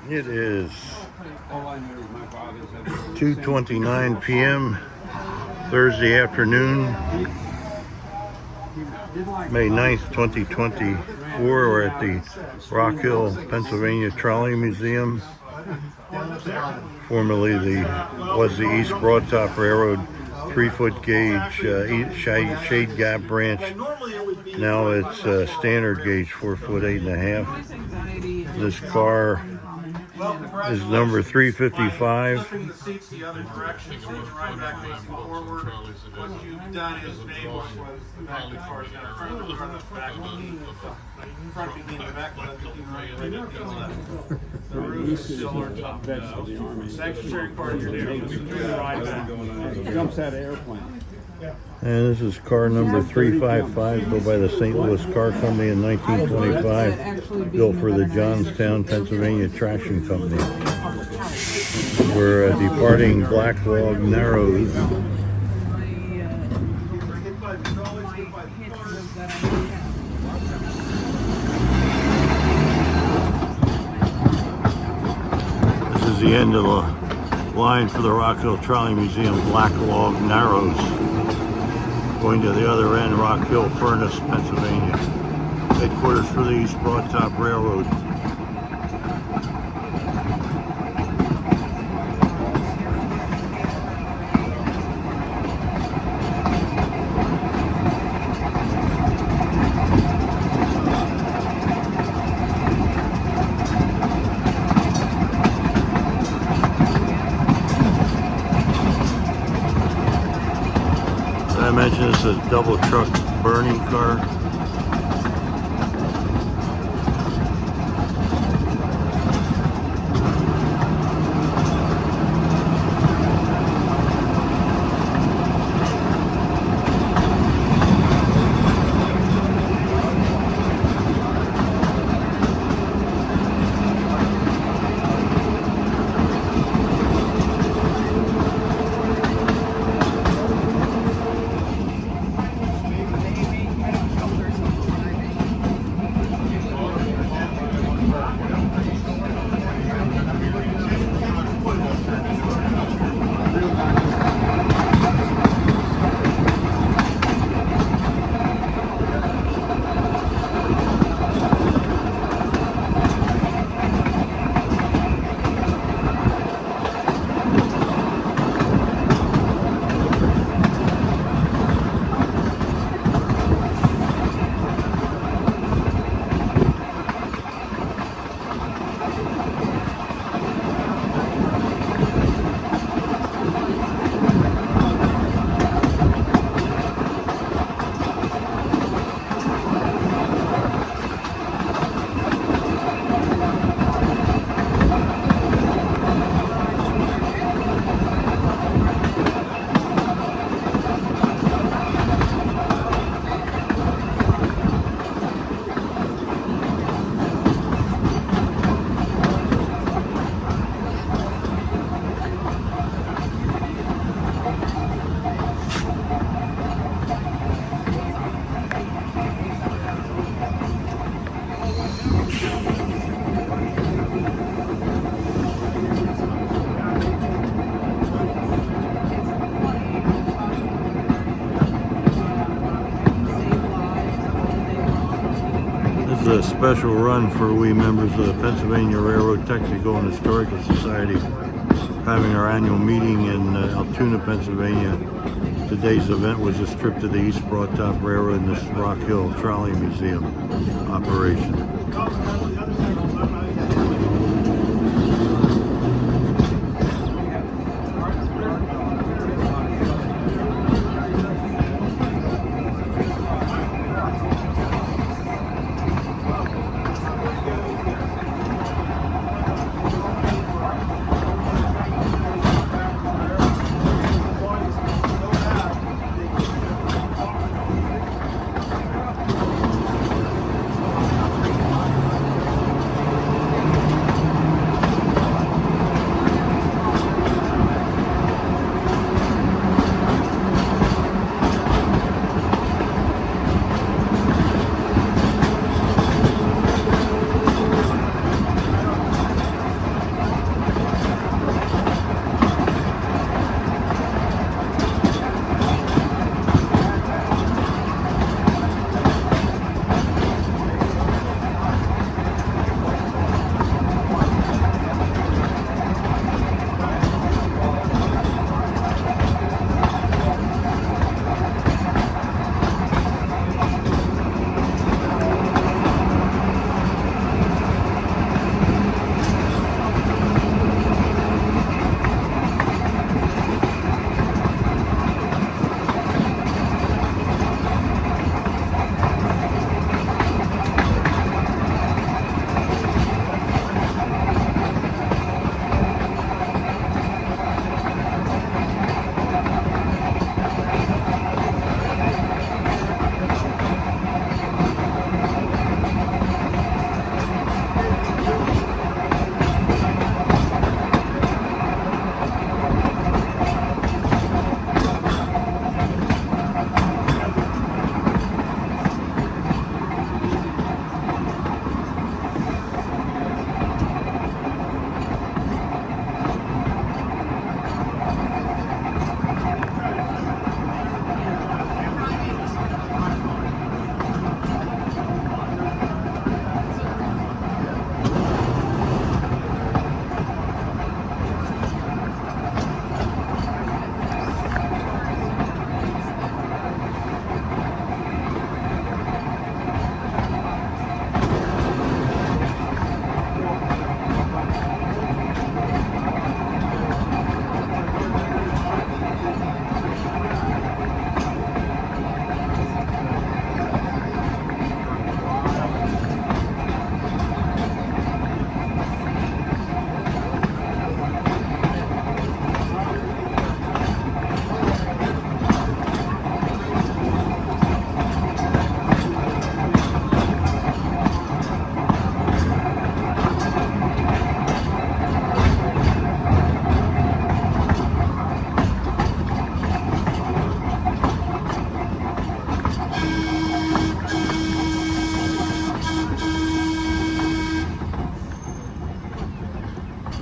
It is 2:29 p.m. Thursday afternoon, May 9th, 2024. We're at the Rockhill, Pennsylvania Trolley Museum, formerly was the East Broadtop Railroad 3-foot gauge shade gap branch. Now it's standard gauge 4-foot 8.5. This car is number 355. Flipping the seats the other direction, so it's right back facing forward. What you've done is enabled the back of the car down in front of the front of the back beginning, the front beginning, the back beginning, right at the left. The roof is still on top now. Sanctuary part of your day, we can do the ride back. Jumps out of airplane. And this is car number 355, built by the St. Louis Car Company in 1925, built for the Johnstown, Pennsylvania Traction Company. We're departing Blacklog Narrows. This is the end of the line for the Rockhill Trolley Museum, Blacklog Narrows. Going to the other end, Rockhill Furnace, Pennsylvania. Headquarters for the East Broadtop Railroad. I mentioned this is a double truck Birney car. This is a special run for we members of the Pennsylvania Railroad Technical and Historical Society, having our annual meeting in Altoona, Pennsylvania. Today's event was a trip to the East Broadtop Railroad and this Rockhill Trolley Museum operation.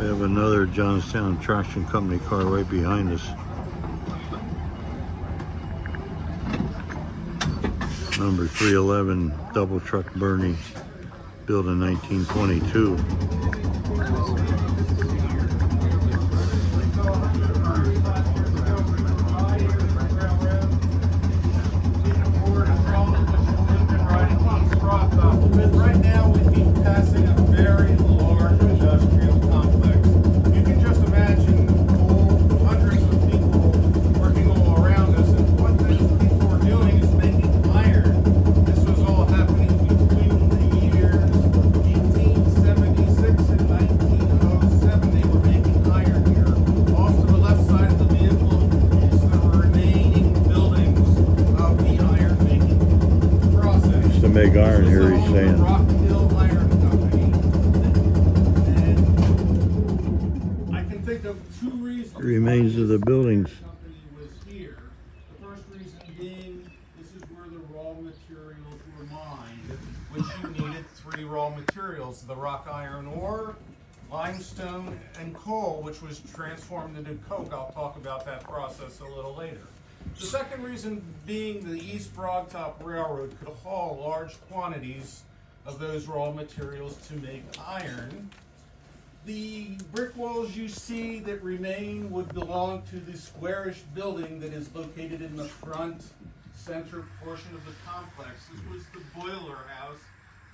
We have another Johnstown Traction Company car right behind us. Number 311 double truck Birney, built in 1922. Right now we'd be passing a very large industrial complex. You can just imagine hundreds of people working all around us, and what these people were doing is making iron. This was all happening between the years 1876 and 1907. They were making iron here. Off to the left side of the vehicle is the remaining buildings of the iron making process. Used to make iron here, he's saying. Rockhill Iron Company. And I can think of two reasons. Remains of the buildings. Iron Company was here. The first reason being this is where the raw materials were mined, which you needed three raw materials: the rock iron ore, limestone, and coal, which was transformed into coke. I'll talk about that process a little later. The second reason being the East Broadtop Railroad could haul large quantities of those raw materials to make iron. The brick walls you see that remain would belong to the squarish building that is located in the front center portion of the complex. This was the boiler house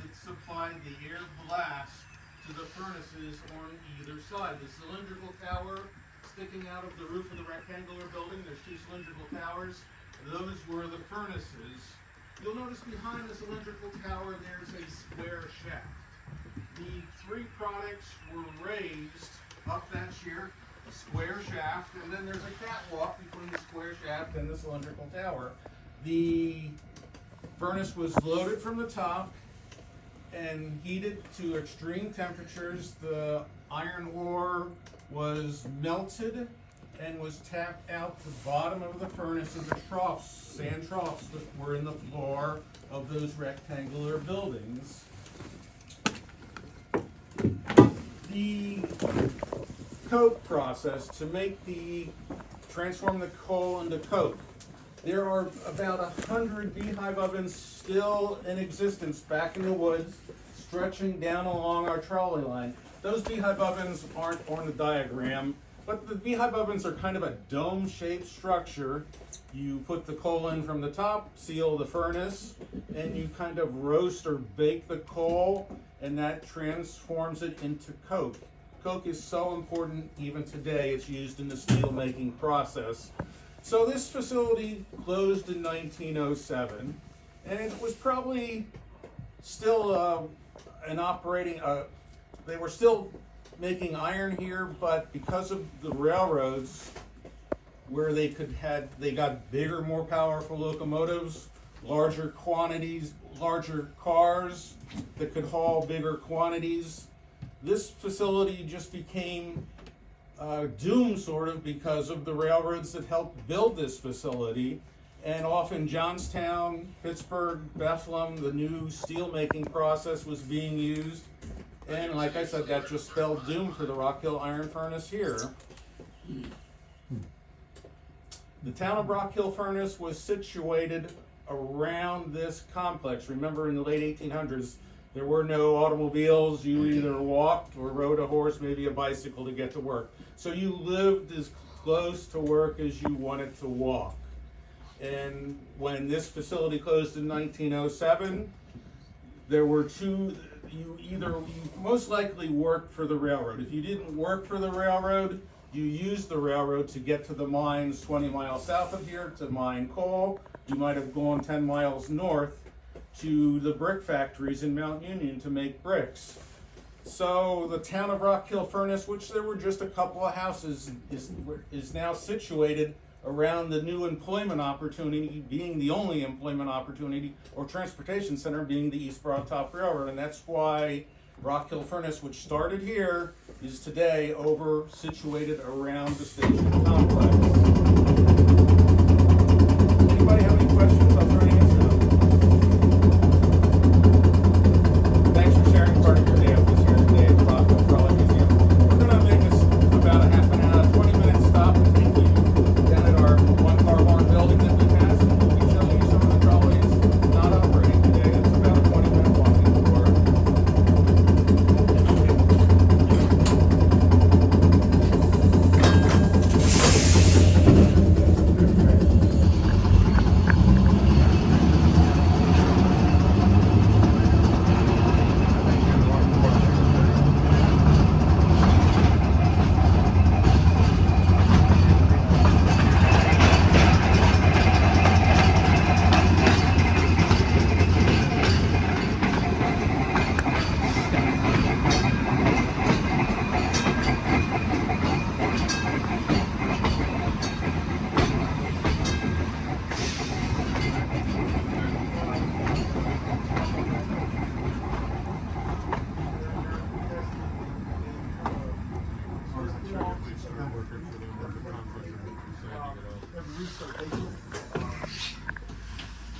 that supplied the air blast to the furnaces on either side. The cylindrical tower sticking out of the roof of the rectangular building, there's two cylindrical towers. Those were the furnaces. You'll notice behind the cylindrical tower there's a square shaft. The three products were raised up that sheer, a square shaft, and then there's a catwalk between the square shaft and the cylindrical tower. The furnace was loaded from the top and heated to extreme temperatures. The iron ore was melted and was tapped out the bottom of the furnace into troughs, sand troughs that were in the floor of those rectangular buildings. The coke process to transform the coal into coke. There are about 100 beehive ovens still in existence back in the woods, stretching down along our trolley line. Those beehive ovens aren't on the diagram, but the beehive ovens are kind of a dome-shaped structure. You put the coal in from the top, seal the furnace, and you kind of roast or bake the coal, and that transforms it into coke. Coke is so important even today. It's used in the steel making process. So this facility closed in 1907, and it was probably still an operating. They were still making iron here, but because of the railroads, where they got bigger, more powerful locomotives, larger quantities, larger cars that could haul bigger quantities. This facility just became doomed, sort of, because of the railroads that helped build this facility. And off in Johnstown, Pittsburgh, Bethlehem, the new steel making process was being used. And like I said, that just spelled doom for the Rockhill Iron Furnace here. The town of Rockhill Furnace was situated around this complex. Remember, in the late 1800s, there were no automobiles. You either walked or rode a horse, maybe a bicycle to get to work. So you lived as close to work as you wanted to walk. And when this facility closed in 1907, there were two. You most likely worked for the railroad. If you didn't work for the railroad, you used the railroad to get to the mines 20 miles south of here to mine coal. You might have gone 10 miles north to the brick factories in Mount Union to make bricks. So the town of Rockhill Furnace, which there were just a couple of houses, is now situated around the new employment opportunity, being the only employment opportunity, or transportation center being the East Broadtop Railroad. And that's why Rockhill Furnace, which started here, is today situated around the station complex. Anybody have any questions? I'll try to answer them. Thanks for sharing part of your day with us here today at the Rockhill Trolley Museum. We're going to make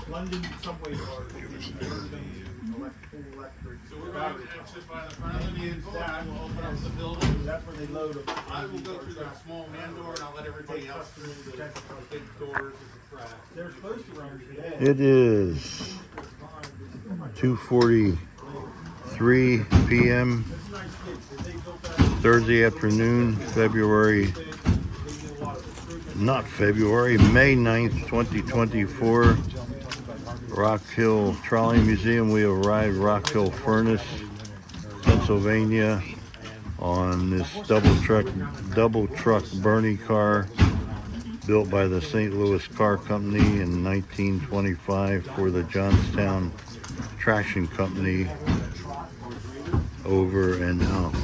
London subway cars, electric. So we're going to exit by the front of the vehicle, and we'll open up the building. That's where they load them. I will go through the small man door, and I'll let everybody else through the big doors of the track. They're supposed to run today. It is 2:43 p.m. Thursday afternoon, May 9th, 2024. Rockhill Trolley Museum. We arrived Rockhill Furnace, Pennsylvania, on this double truck Birney car built by the St. Louis Car Company in 1925 for the Johnstown Traction Company. Over and out.